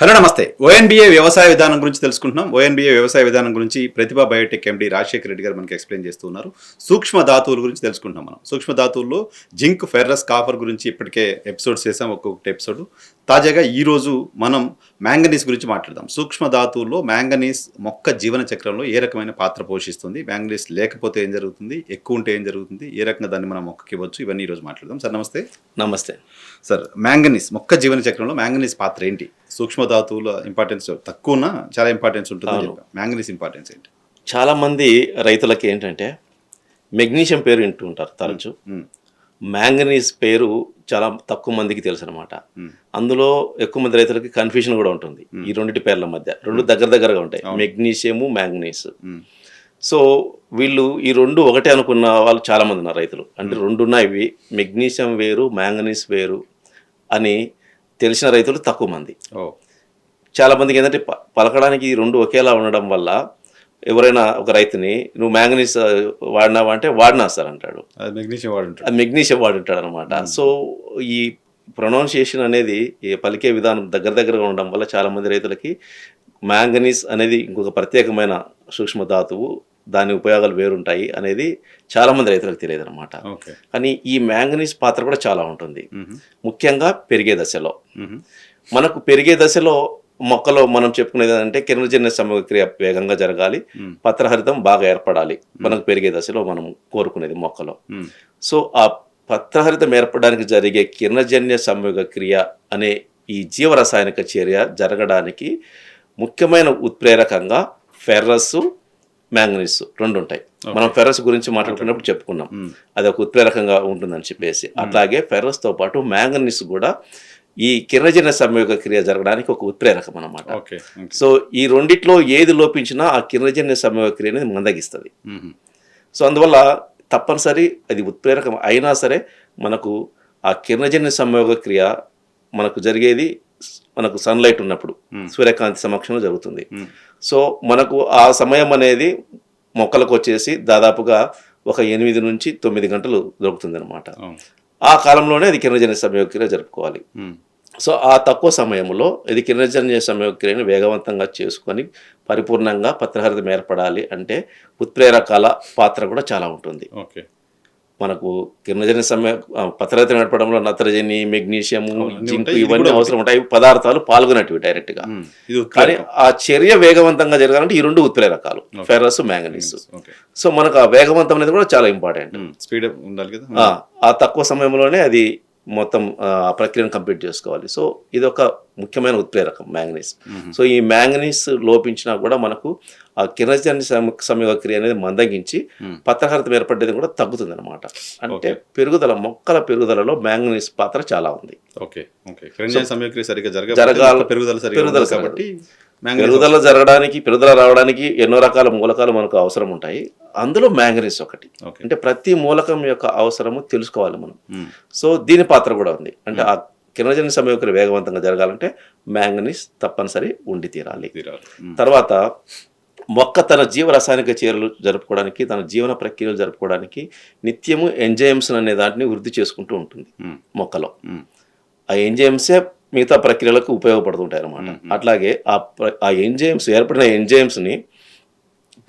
Hello నమస్తే. ONBA వ్యవసాయ విధానం గురించి తెలుసుకుంటున్నాం. ఓఎన్బిఏ వ్యవసాయ విధానం గురించి ప్రతిభా బయోటెక్ ఎండి రాజశేఖర రెడ్డి గారు మనకి ఎక్స్ప్లెయిన్ చేస్తూ ఉన్నారు. సూక్ష్మ ధాతువుల గురించి తెలుసుకుంటున్నాం మనం. సూక్ష్మ ధాతువుల్లో జింక్, ఫెర్రస్, కాపర్ గురించి ఇప్పటికే ఎపిసోడ్స్ చేసాం, ఒక్కొక్కటి ఎపిసోడ్. తాజాగా ఈరోజు మనం మ్యాంగనీస్ గురించి మాట్లాడదాం. సూక్ష్మ ధాతువుల్లో మ్యాంగనీస్ మొక్క జీవన చక్రంలో ఏ రకమైన పాత్ర పోషిస్తుంది, మ్యాంగనీస్ లేకపోతే ఏం జరుగుతుంది, ఎక్కువ ఉంటే ఏం జరుగుతుంది, ఏ రకంగా దాన్ని మనం మొక్కకి ఇవ్వచ్చు, ఇవన్నీ ఈరోజు మాట్లాడదాం. సార్ నమస్తే. నమస్తే సార్, మ్యాంగనీస్ మొక్క జీవన చక్రంలో మ్యాంగనీస్ పాత్ర ఏంటి? సూక్ష్మ ధాతువుల ఇంపార్టెన్స్ తక్కువనా చాలా ఇంపార్టెన్స్ ఉంటుంది? మ్యాంగనీస్ ఇంపార్టెన్స్ ఏంటి? చాలా మంది రైతులకి ఏంటంటే మెగ్నీషియం పేరు వింటూ ఉంటారు తరచు. మ్యాంగనీస్ పేరు చాలా తక్కువ మందికి తెలుసు అనమాట. అందులో ఎక్కువ మంది రైతులకి కన్ఫ్యూజన్ కూడా ఉంటుంది. ఈ రెండింటి పేర్ల మధ్య రెండు దగ్గరగా ఉంటాయి, మెగ్నీషియము, మ్యాంగనీస్. సో వీళ్ళు ఈ రెండు ఒకటే అనుకున్న వాళ్ళు చాలా మంది ఉన్నారు రైతులు. అంటే రెండు ఉన్నాయి, మెగ్నీషియం వేరు, మ్యాంగనీస్ వేరు అని తెలిసిన రైతులు తక్కువ మంది. చాలా మందికి ఏంటంటే పలకడానికి ఈ రెండు ఒకేలా ఉండడం వల్ల ఎవరైనా ఒక రైతుని నువ్వు మ్యాంగనీస్ వాడినావా అంటే వాడినా సార్ అంటాడు, అది మెగ్నీషియం వాడుంటాడు అనమాట. సో ఈ ప్రొనౌన్సియేషన్ అనేది పలికే విధానం దగ్గరగా ఉండడం వల్ల చాలా మంది రైతులకి మ్యాంగనీస్ అనేది ఇంకొక ప్రత్యేకమైన సూక్ష్మ ధాతువు, దాని ఉపయోగాలు వేరుంటాయి అనేది చాలా మంది రైతులకు తెలియదు అనమాట. కానీ ఈ మ్యాంగనీస్ పాత్ర కూడా చాలా ఉంటుంది, ముఖ్యంగా పెరిగే దశలో. మనకు పెరిగే దశలో మొక్కలో మనం చెప్పుకునేది ఏంటంటే కిరణజన్య సమగ్రక్రియ వేగంగా జరగాలి, పత్రహరితం బాగా ఏర్పడాలి మనకు పెరిగే దశలో మనం కోరుకునేది మొక్కలో. సో ఆ పత్రహరితం ఏర్పడడానికి జరిగే కిరణజన్య సంయోగక్రియ అనే ఈ జీవరసాయనిక చర్య జరగడానికి ముఖ్యమైన ఉత్ప్రేరకంగా ఫెర్రస్, మ్యాంగనీస్ రెండు ఉంటాయి. మనం ఫెర్రస్ గురించి మాట్లాడుకున్నప్పుడు చెప్పుకున్నాం, అది ఒక ఉత్ప్రేరకంగా ఉంటుందని చెప్పేసి. అట్లాగే ఫెర్రస్తో పాటు మ్యాంగనీస్ కూడా ఈ కిరణజన్య సంయోగ క్రియ జరగడానికి ఒక ఉత్ప్రేరకం అన్నమాట. సో ఈ రెండిట్లో ఏది లోపించినా ఆ కిరణజన్య సంయోగ క్రియ అనేది మందగిస్తుంది. సో అందువల్ల తప్పనిసరి అది ఉత్ప్రేరకం అయినా సరే మనకు ఆ కిరణజన్య సంయోగ క్రియ మనకు జరిగేది మనకు సన్లైట్ ఉన్నప్పుడు, సూర్యకాంతి సమక్షంలో జరుగుతుంది. సో మనకు ఆ సమయం అనేది మొక్కలకు వచ్చేసి దాదాపుగా ఒక 8 నుంచి 9 గంటలు దొరుకుతుంది అనమాట. ఆ కాలంలోనే అది కిరణజన్య సంయోగక్రియ జరుపుకోవాలి. సో ఆ తక్కువ సమయంలో ఇది కిరణజన్య సంయోగక్రియను వేగవంతంగా చేసుకొని పరిపూర్ణంగా పత్రహరితం ఏర్పడాలి అంటే ఉత్ప్రేరకాల పాత్ర కూడా చాలా ఉంటుంది. మనకు కిరణజన్య పత్రహరితం ఏర్పడంలో నత్రజని, మెగ్నీషియము, జింక్ ఇవన్నీ అవసరం ఉంటాయి, పదార్థాలు పాల్గొనేటివి డైరెక్ట్గా. కానీ ఆ చర్య వేగవంతంగా జరగాలంటే ఈ రెండు ఉత్ప్రేరకాలు ఫెర్రస్, మ్యాంగనీస్. సో మనకు ఆ వేగవంతం అనేది కూడా చాలా ఇంపార్టెంట్. స్పీడ్ ఉండాలి కదా, ఆ తక్కువ సమయంలోనే అది మొత్తం ఆ ప్రక్రియను కంప్లీట్ చేసుకోవాలి. సో ఇది ఒక ముఖ్యమైన ఉత్ప్రేరకం మ్యాంగనీస్. సో ఈ మ్యాంగనీస్ లోపించినా కూడా మనకు ఆ కిరణజన్య సంయోగ క్రియ అనేది మందగించి పత్రహరితం ఏర్పడేది కూడా తగ్గుతుంది అనమాట. అంటే పెరుగుదల, మొక్కల పెరుగుదలలో మ్యాంగనీస్ పాత్ర చాలా ఉంది. పెరుగుదల జరగడానికి, పెరుగుదల రావడానికి ఎన్నో రకాల మూలకాలు మనకు అవసరం ఉంటాయి. అందులో మ్యాంగనీస్ ఒకటి. అంటే ప్రతి మూలకం యొక్క అవసరము తెలుసుకోవాలి మనం. సో దీని పాత్ర కూడా ఉంది. అంటే ఆ కిరణజన్య సంయోగక్రియ వేగవంతంగా జరగాలంటే మ్యాంగనీస్ తప్పనిసరి ఉండి తీరాలి. తర్వాత మొక్క తన జీవ రసాయనిక చర్యలు జరుపుకోవడానికి, తన జీవన ప్రక్రియలు జరుపుకోవడానికి నిత్యము ఎంజైమ్స్ అనే దాంట్ని వృద్ధి చేసుకుంటూ ఉంటుంది మొక్కలో. ఆ ఎంజైమ్సే మిగతా ప్రక్రియలకు ఉపయోగపడుతుంటాయి అన్నమాట. అట్లాగే ఆ ఎంజైమ్స్, ఏర్పడిన ఎంజైమ్స్ని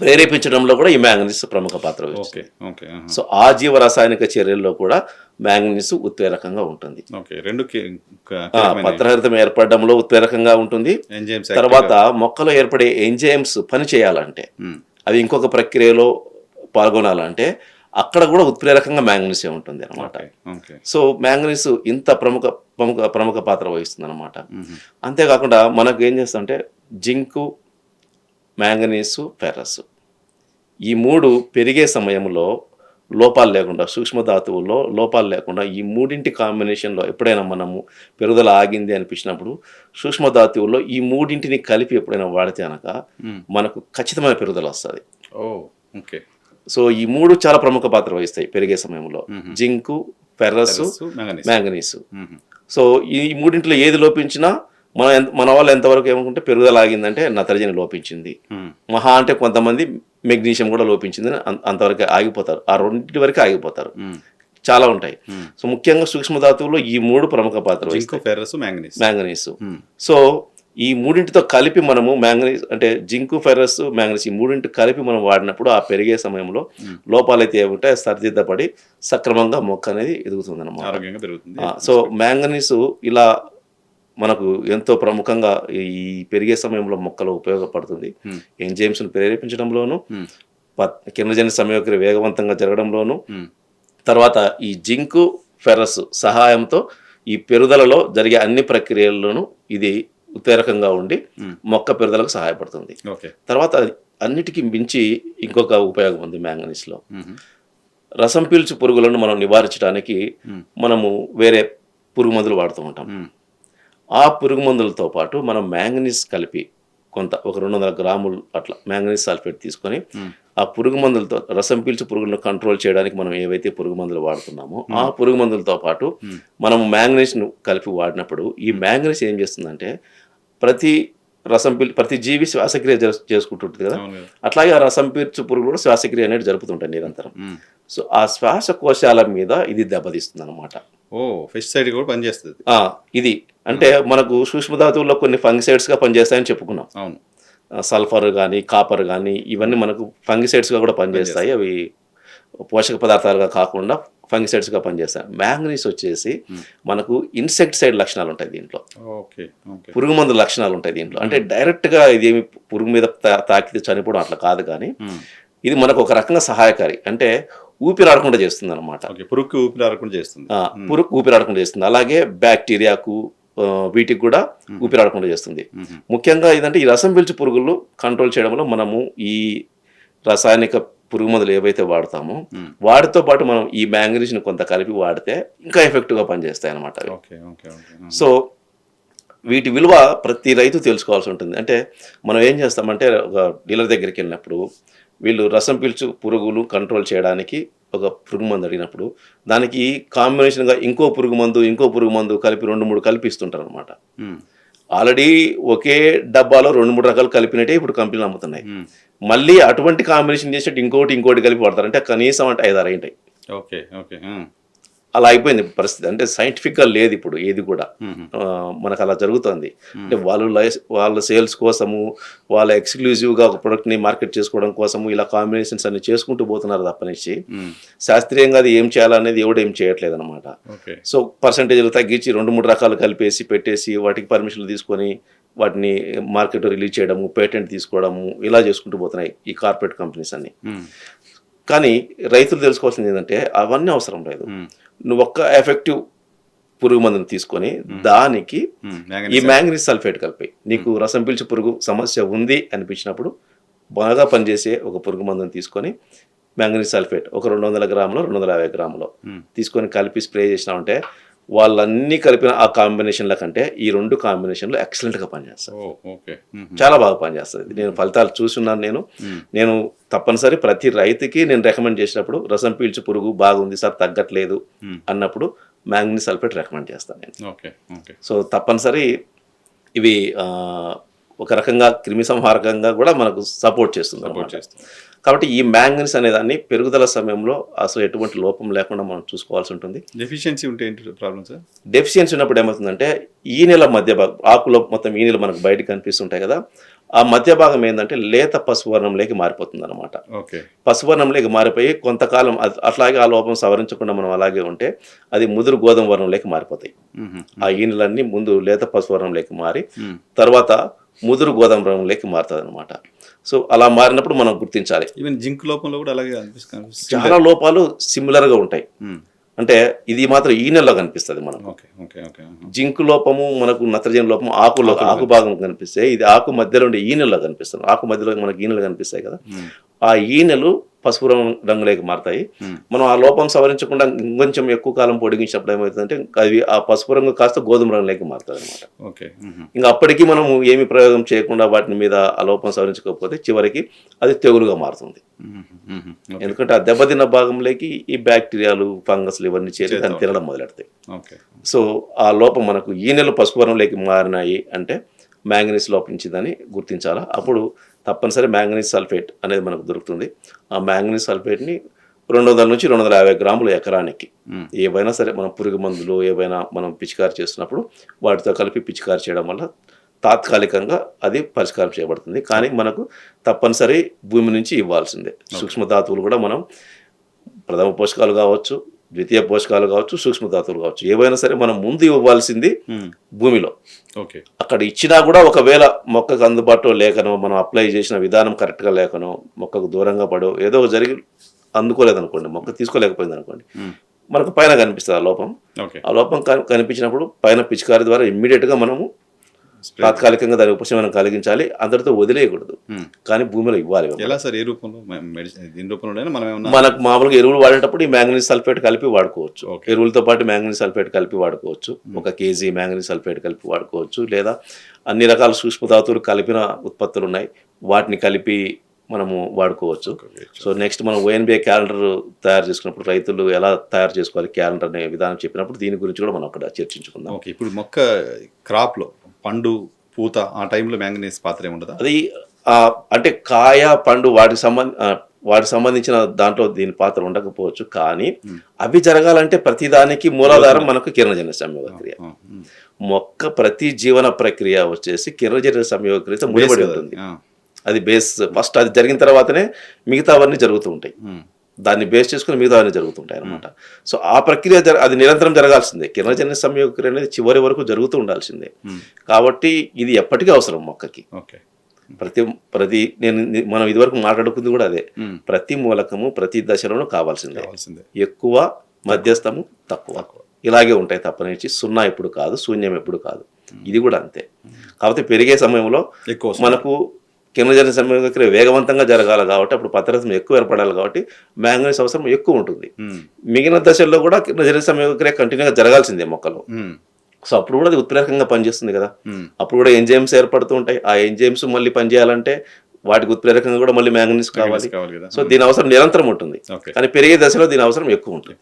ప్రేరేపించడంలో కూడా ఈ మ్యాంగనీస్ ప్రముఖ పాత్ర వహిస్తుంది. సో ఆ జీవ రసాయనిక చర్యల్లో కూడా మ్యాంగనీస్ ఉత్ప్రేరకంగా ఉంటుంది. పత్రహరితం ఏర్పడడంలో ఉత్ప్రేరకంగా ఉంటుంది. తర్వాత మొక్కలో ఏర్పడే ఎంజైమ్స్ పని చేయాలంటే, అవి ఇంకొక ప్రక్రియలో పాల్గొనాలంటే అక్కడ కూడా ఉత్ప్రేరకంగా మ్యాంగనీసే ఉంటుంది అనమాట. సో మ్యాంగనీస్ ఇంత ప్రముఖ పాత్ర వహిస్తుంది అనమాట. అంతేకాకుండా మనకు ఏం చేస్తామంటే జింకు, మ్యాంగనీసు, ఫెర్రస్ ఈ మూడు పెరిగే సమయంలో లోపాలు లేకుండా, సూక్ష్మధాతువుల్లో లోపాలు లేకుండా ఈ మూడింటి కాంబినేషన్లో ఎప్పుడైనా మనము పెరుగుదల ఆగింది అనిపించినప్పుడు సూక్ష్మధాతువుల్లో ఈ మూడింటిని కలిపి ఎప్పుడైనా వాడితే కనుక మనకు ఖచ్చితమైన పెరుగుదల వస్తుంది. సో ఈ మూడు చాలా ప్రముఖ పాత్ర వహిస్తాయి పెరిగే సమయంలో, జింకు, ఫెర్రస్, మ్యాంగనీసు. సో ఈ మూడింటిలో ఏది లోపించినా మన వాళ్ళు ఎంతవరకు ఏమనుకుంటే పెరుగుదల ఆగిందంటే నత్రజని లోపించింది, మహా అంటే కొంతమంది మెగ్నీషియం కూడా లోపించింది అంతవరకు ఆగిపోతారు, ఆ రెండింటి వరకు ఆగిపోతారు. చాలా ఉంటాయి. సో ముఖ్యంగా సూక్ష్మధాతువుల్లో ఈ మూడు ప్రముఖ పాత్ర వహిస్తాయి, మ్యాంగనీస్. సో ఈ మూడింటితో కలిపి మనము మ్యాంగనీస్ అంటే జింకు, ఫెర్రస్, మ్యాంగనీస్ ఈ మూడింటి కలిపి మనం వాడినప్పుడు ఆ పెరిగే సమయంలో లోపాలైతే ఏమిటో సరిదిద్దపడి సక్రమంగా మొక్క అనేది ఎదుగుతుంది అన్నమాట. ఆరోగ్యంగా పెరుగుతుంది. సో మ్యాంగనీస్ ఇలా మనకు ఎంతో ప్రముఖంగా ఈ పెరిగే సమయంలో మొక్కలు ఉపయోగపడుతుంది. ఎంజైమ్స్ను ప్రేరేపించడంలోను, కిరణజన్య సమయక్రియ వేగవంతంగా జరగడంలోను, తర్వాత ఈ జింకు, ఫెర్రస్ సహాయంతో ఈ పెరుగుదలలో జరిగే అన్ని ప్రక్రియల్లోనూ ఇది ఉత్ప్రేరకంగా ఉండి మొక్క పెరుగుదలకు సహాయపడుతుంది. తర్వాత అన్నిటికీ మించి ఇంకొక ఉపయోగం ఉంది మ్యాంగనీస్లో. రసం పీల్చు పురుగులను మనం నివారించడానికి మనము వేరే పురుగు మందులు వాడుతూ ఉంటాం. ఆ పురుగు మందులతో పాటు మనం మ్యాంగనీస్ కలిపి కొంత ఒక 200 గ్రాములు అట్లా మ్యాంగనీస్ సల్ఫేట్ తీసుకొని ఆ పురుగు మందులతో రసం పీల్చు పురుగులను కంట్రోల్ చేయడానికి మనం ఏవైతే పురుగు మందులు వాడుతున్నామో ఆ పురుగు మందులతో పాటు మనం మ్యాంగనీస్ను కలిపి వాడినప్పుడు ఈ మ్యాంగనీస్ ఏం చేస్తుందంటే ప్రతి జీవి శ్వాసక్రియ చేసుకుంటుంటుంది కదా, అట్లాగే ఆ రసం పీల్చు పురుగులు కూడా శ్వాసక్రియ అనేది జరుపుతుంటాయి నిరంతరం. సో ఆ శ్వాసకోశాల మీద ఇది దెబ్బతీస్తుంది అనమాట. పెస్టిసైడ్ కూడా పనిచేస్తుంది ఇది. అంటే మనకు సూక్ష్మధాతువుల్లో కొన్ని ఫంగిసైడ్స్గా పనిచేస్తాయని చెప్పుకున్నాం. అవును, సల్ఫర్ కానీ కాపర్ కానీ ఇవన్నీ మనకు ఫంగిసైడ్స్గా కూడా పనిచేస్తాయి. అవి పోషక పదార్థాలుగా కాకుండా ఫంగిసైడ్స్గా పనిచేస్తాయి. మ్యాంగనీస్ వచ్చేసి మనకు ఇన్సెక్టిసైడ్ లక్షణాలు ఉంటాయి దీంట్లో, పురుగు మందు లక్షణాలు ఉంటాయి దీంట్లో. అంటే డైరెక్ట్గా ఇదేమి పురుగు మీద తాకితే చనిపోవడం అట్లా కాదు, కానీ ఇది మనకు ఒక రకంగా సహాయకారి. అంటే ఊపిరాడకుండా చేస్తుంది అనమాట. పురుగు ఊపిరాడకుండా చేస్తుంది. పురుగు ఊపిరాడకుండా చేస్తుంది. అలాగే బ్యాక్టీరియాకు వీటికి కూడా ఊపిరాడకుండా చేస్తుంది. ముఖ్యంగా ఇదంటే ఈ రసం పీల్చు పురుగులు కంట్రోల్ చేయడంలో మనము ఈ రసాయనిక పురుగు మందులు ఏవైతే వాడతామో వాటితో పాటు మనం ఈ మ్యాంగనీస్ని కొంత కలిపి వాడితే ఇంకా ఎఫెక్టివ్గా పనిచేస్తాయి అన్నమాట. సో వీటి విలువ ప్రతి రైతు తెలుసుకోవాల్సి ఉంటుంది. అంటే మనం ఏం చేస్తామంటే ఒక డీలర్ దగ్గరికి వెళ్ళినప్పుడు వీళ్ళు రసం పీల్చు పురుగులు కంట్రోల్ చేయడానికి ఒక పురుగు మందు అడిగినప్పుడు దానికి కాంబినేషన్గా ఇంకో పురుగు మందు కలిపి 2-3 కలిపి ఇస్తుంటారు అనమాట. ఆల్రెడీ ఒకే డబ్బాలో 2-3 రకాలు కలిపినట్టే ఇప్పుడు కంపెనీలు అమ్ముతున్నాయి. మళ్ళీ అటువంటి కాంబినేషన్ చేసేట్టు ఇంకోటి కలిపి వాడతారు. అంటే కనీసం అంటే 5-6 అయింటాయి. అలా అయిపోయింది పరిస్థితి. అంటే సైంటిఫిక్గా లేదు ఇప్పుడు ఏది కూడా. మనకు అలా జరుగుతుంది. అంటే వాళ్ళ సేల్స్ కోసము, వాళ్ళ ఎక్స్క్లూజివ్గా ఒక ప్రొడక్ట్ని మార్కెట్ చేసుకోవడం కోసము ఇలా కాంబినేషన్స్ అన్ని చేసుకుంటూ పోతున్నారు తప్పనిచ్చి శాస్త్రీయంగా అది ఏం చేయాలనేది ఎవడు ఏం చేయట్లేదు అనమాట. సో పర్సంటేజ్లు తగ్గించి 2-3 రకాలు కలిపేసి పెట్టేసి వాటికి పర్మిషన్లు తీసుకొని వాటిని మార్కెట్ రిలీజ్ చేయడము, పేటెంట్ తీసుకోవడము ఇలా చేసుకుంటూ పోతున్నాయి ఈ కార్పొరేట్ కంపెనీస్ అన్ని. కానీ రైతులు తెలుసుకోవాల్సింది ఏంటంటే అవన్నీ అవసరం లేదు. నువ్వు ఒక్క ఎఫెక్టివ్ పురుగు మందుని తీసుకొని దానికి ఈ మ్యాంగనీస్ సల్ఫేట్ కలిపి నీకు రసం పీల్చు పురుగు సమస్య ఉంది అనిపించినప్పుడు బాగా పనిచేసే ఒక పురుగు మందుని తీసుకొని మ్యాంగనీస్ సల్ఫేట్ ఒక 200 గ్రాములు 250 గ్రాములు తీసుకొని కలిపి స్ప్రే చేసినామంటే వాళ్ళన్నీ కలిపిన ఆ కాంబినేషన్ల కంటే ఈ 2 కాంబినేషన్లు ఎక్సలెంట్గా పనిచేస్తాయి. చాలా బాగా పనిచేస్తుంది. నేను ఫలితాలు చూస్తున్నాను. నేను తప్పనిసరి ప్రతి రైతుకి నేను రికమెండ్ చేసినప్పుడు రసం పీల్చు పురుగు బాగుంది సార్ తగ్గట్లేదు అన్నప్పుడు మ్యాంగనీస్ సల్ఫేట్ రికమెండ్ చేస్తాను నేను. సో తప్పనిసరి ఇవి ఒక రకంగా క్రిమి సంహారకంగా కూడా మనకు సపోర్ట్ చేస్తుంది. కాబట్టి ఈ మ్యాంగనీస్ అనేదాన్ని పెరుగుదల సమయంలో అసలు ఎటువంటి లోపం లేకుండా మనం చూసుకోవాల్సి ఉంటుంది. డెఫిషియన్సీ ఉంటే ఏంటి ప్రాబ్లం సార్? డెఫిషియన్సీ ఉన్నప్పుడు ఏమవుతుందంటే ఈ నెల మధ్య భాగం ఆకులో మొత్తం ఈ నెల మనకు బయటకు కనిపిస్తుంటాయి కదా, ఆ మధ్య భాగం ఏంటంటే లేత పసుపు వర్ణంలోకి మారిపోతుంది అనమాట. పసుపు వర్ణంలోకి మారిపోయి కొంతకాలం అట్లాగే ఆ లోపం సవరించకుండా మనం అలాగే ఉంటే అది ముదురు గోధుమ వర్ణంలోకి మారిపోతాయి. ఆ ఈనెలన్నీ ముందు లేత పసుపు వర్ణంలోకి మారి తర్వాత ముదురు గోధుమ రంగులోకి మారుతుంది అనమాట. సో అలా మారినప్పుడు మనం గుర్తించాలి. ఈవెన్ జింక్ లోపంలో కూడా అలాగే చాలా లోపాలు సిమిలర్గా ఉంటాయి. అంటే ఇది మాత్రం ఈ నెలలో కనిపిస్తుంది మనకు. జింక్ లోపము మనకు నత్రజని లోపము ఆకు భాగం కనిపిస్తాయి. ఇది ఆకు మధ్యలో ఉండే ఈ నెలలో కనిపిస్తుంది. ఆకు మధ్యలో మనకు ఈనెలు కనిపిస్తాయి కదా, ఆ ఈనెలు పసుపు రంగులోకి మారుతాయి. మనం ఆ లోపం సవరించకుండా ఇంకొంచెం ఎక్కువ కాలం పొడిగించినప్పుడు ఏమవుతుందంటే అది ఆ పసుపు రంగు కాస్త గోధుమ రంగులోకి మారుతుంది అనమాట. ఇంకా అప్పటికి మనం ఏమి ప్రయోగం చేయకుండా వాటి మీద ఆ లోపం సవరించకపోతే చివరికి అది తెగులుగా మారుతుంది. ఎందుకంటే ఆ దెబ్బతిన్న భాగంలోకి ఈ బ్యాక్టీరియాలు ఫంగస్లు ఇవన్నీ చేరి దాన్ని తినడం మొదలెడతాయి. సో ఆ లోపం మనకు ఈ నెల పసుపు రంగులోకి మారినాయి అంటే మ్యాంగనీస్ లోపించిందని గుర్తించాలా. అప్పుడు తప్పనిసరి మ్యాంగనీస్ సల్ఫేట్ అనేది మనకు దొరుకుతుంది. ఆ మ్యాంగనీస్ సల్ఫేట్ని 200 నుంచి 250 గ్రాములు ఎకరానికి ఏవైనా సరే మనం పురుగు మందులు ఏవైనా మనం పిచికారి చేస్తున్నప్పుడు వాటితో కలిపి పిచికారి చేయడం వల్ల తాత్కాలికంగా అది పరిష్కారం చేయబడుతుంది. కానీ మనకు తప్పనిసరి భూమి నుంచి ఇవ్వాల్సిందే. సూక్ష్మధాతువులు కూడా మనం ప్రథమ పోషకాలు కావచ్చు, ద్వితీయ పోషకాలు కావచ్చు, సూక్ష్మధాతువులు కావచ్చు, ఏవైనా సరే మనం ముందు ఇవ్వాల్సింది భూమిలో. ఓకే. అక్కడ ఇచ్చినా కూడా ఒకవేళ మొక్కకు అందుబాటులో లేకనో, మనం అప్లై చేసిన విధానం కరెక్ట్గా లేకనో, మొక్కకు దూరంగా పడో ఏదో జరిగి అందుకోలేదనుకోండి, మొక్క తీసుకోలేకపోయింది అనుకోండి, మనకు పైన కనిపిస్తుంది ఆ లోపం. ఆ లోపం కనిపించినప్పుడు పైన పిచికారి ద్వారా ఇమ్మీడియట్గా మనము తాత్కాలికంగా దాని ఉపశమనం కలిగించాలి, అందరితో వదిలేయకూడదు, కానీ భూమిలో ఇవ్వాలి. ఎలా సార్, ఏ రూపంలో? దీని రూపంలో మనకు మామూలుగా ఎరువులు వాడేటప్పుడు ఈ మ్యాంగనీస్ సల్ఫేట్ కలిపి వాడుకోవచ్చు. ఎరువులతో పాటు మ్యాంగనీస్ సల్ఫేట్ కలిపి వాడుకోవచ్చు. 1 kg మ్యాంగనీస్ సల్ఫేట్ కలిపి వాడుకోవచ్చు. లేదా అన్ని రకాల సూక్ష్మధాతువులు కలిపిన ఉత్పత్తులు ఉన్నాయి, వాటిని కలిపి మనము వాడుకోవచ్చు. సో నెక్స్ట్ మనం ONBA క్యాలెండర్ తయారు చేసుకున్నప్పుడు రైతులు ఎలా తయారు చేసుకోవాలి క్యాలెండర్ అనే విధానం చెప్పినప్పుడు దీని గురించి కూడా మనం అక్కడ చర్చించుకుందాం. ఓకే. ఇప్పుడు మొక్క క్రాప్లో పండు పూత ఆ టైంలో మ్యాంగనీస్ పాత్ర ఏముండదా? అది అంటే కాయ పండు వాటికి సంబంధించిన దాంట్లో దీని పాత్ర ఉండకపోవచ్చు, కానీ అవి జరగాలంటే ప్రతిదానికి మూలాధారం మనకు కిరణజన్య సంయోగక్రియ. మొక్క ప్రతి జీవన ప్రక్రియ వచ్చేసి కిరణజన్య సంయోగక్రియతో ముడిపడి ఉంటుంది. అది బేస్. ఫస్ట్ అది జరిగిన తర్వాతనే మిగతావన్నీ జరుగుతూ ఉంటాయి. దాన్ని బేస్ చేసుకుని మిగతావన్నీ జరుగుతుంటాయి అనమాట. సో ఆ ప్రక్రియ అది నిరంతరం జరగాల్సిందే. కిరణజన్య సంయోగక్రియ అనేది చివరి వరకు జరుగుతూ ఉండాల్సిందే. కాబట్టి ఇది ఎప్పటికీ అవసరం మొక్కకి. మనం ఇదివరకు మాట్లాడుకుంది కూడా అదే. ప్రతి మూలకము ప్రతి దశలోనూ కావాల్సిందే. ఎక్కువ, మధ్యస్థము, తక్కువ ఇలాగే ఉంటాయి తప్పనిచ్చి 0 ఎప్పుడు కాదు, శూన్యం ఎప్పుడు కాదు. ఇది కూడా అంతే. కాకపోతే పెరిగే సమయంలో మనకు కిరణజన్య సంయోగక్రియ వేగవంతంగా జరగాలి కాబట్టి, అప్పుడు పత్రరసం ఎక్కువ ఏర్పడాలి కాబట్టి మ్యాంగనీస్ అవసరం ఎక్కువ ఉంటుంది. మిగిలిన దశల్లో కూడా కిరణజన్య సంయోగక్రియ కంటిన్యూగా జరగాల్సిందే మొక్కలో. సో అప్పుడు కూడా అది ఉత్ప్రేరకంగా పనిచేస్తుంది కదా. అప్పుడు కూడా ఎంజైమ్స్ ఏర్పడుతూ ఉంటాయి. ఆ ఎంజైమ్స్ మళ్ళీ పనిచేయాలంటే వాటికి ఉత్ప్రేరకంగా కూడా మళ్ళీ మ్యాంగనీస్ కావాలి. సో దీని అవసరం నిరంతరం ఉంటుంది, కానీ పెరిగే దశలో దీని అవసరం ఎక్కువ ఉంటుంది.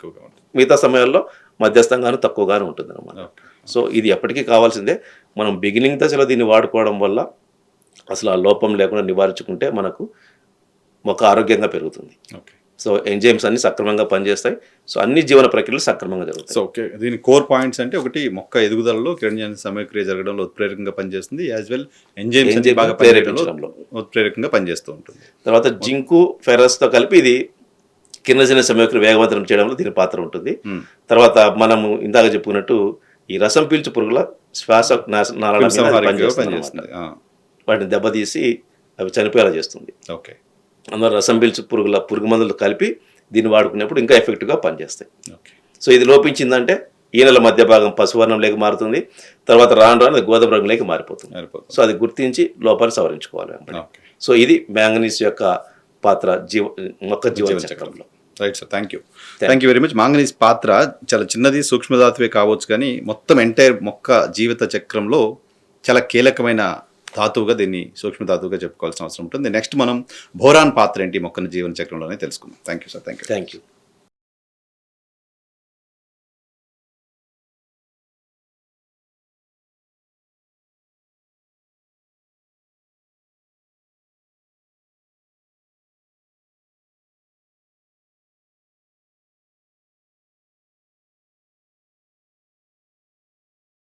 మిగతా సమయాల్లో మధ్యస్థంగాను తక్కువగాను ఉంటుంది అన్నమాట. సో ఇది ఎప్పటికీ కావాల్సిందే. మనం బిగినింగ్ దశలో దీన్ని వాడుకోవడం వల్ల అసలు ఆ లోపం లేకుండా నివారించుకుంటే మనకు మొక్క ఆరోగ్యంగా పెరుగుతుంది. సో ఎంజైమ్స్ అన్ని సక్రమంగా పనిచేస్తాయి. సో అన్ని జీవన ప్రక్రియలు సక్రమంగా జరుగుతాయి. సో ఓకే, దీని కోర్ పాయింట్స్ అంటే ఒకటి, మొక్క ఎదుగుదలలో కిరణజన్య సంయోగక్రియ జరగడంలో ఉత్ప్రేరకంగా పనిచేస్తుంది. యాజ్ వెల్ ఎంజైమ్స్ బాగా ప్రేరేపించడంలో ఉత్ప్రేరకంగా పనిచేస్తూ ఉంటుంది. తర్వాత జింకు, ఫెరస్తో కలిపి ఇది కిరణజన్య సంయోగక్రియ వేగవంతం చేయడంలో దీని పాత్ర ఉంటుంది. తర్వాత మనము ఇందాక చెప్పుకున్నట్టు ఈ రసం పీల్చు పురుగుల శ్వాస నాళాల మీద పనిచేస్తుంది. వాటిని దెబ్బతీసి అవి చనిపోయేలా చేస్తుంది. ఓకే. అందులో రసం పీల్చు పురుగు మందులు కలిపి దీన్ని వాడుకునేప్పుడు ఇంకా ఎఫెక్టివ్గా పనిచేస్తాయి. సో ఇది లోపించిందంటే ఈనెల మధ్య భాగం పసువర్ణంలోకి మారుతుంది. తర్వాత రాను గోధుమ రంగులోకి మారిపోతుంది. సో అది గుర్తించి లోపాన్ని సవరించుకోవాలి. సో ఇది మ్యాంగనీస్ యొక్క పాత్ర మొక్క జీవన చక్రంలో. Right sir, thank you very much. Manganese పాత్ర చాలా చిన్నది, సూక్ష్మధాతువే కావచ్చు, కానీ మొత్తం ఎంటైర్ మొక్క జీవిత చక్రంలో చాలా కీలకమైన ధాతువుగా, దీన్ని సూక్ష్మధాతువుగా చెప్పుకోవాల్సిన అవసరం ఉంటుంది. నెక్స్ట్ మనం బోరాన్ పాత్ర ఏంటి మొక్కల జీవన చక్రంలోనే తెలుసుకుందాం. Thank you sir. Thank you.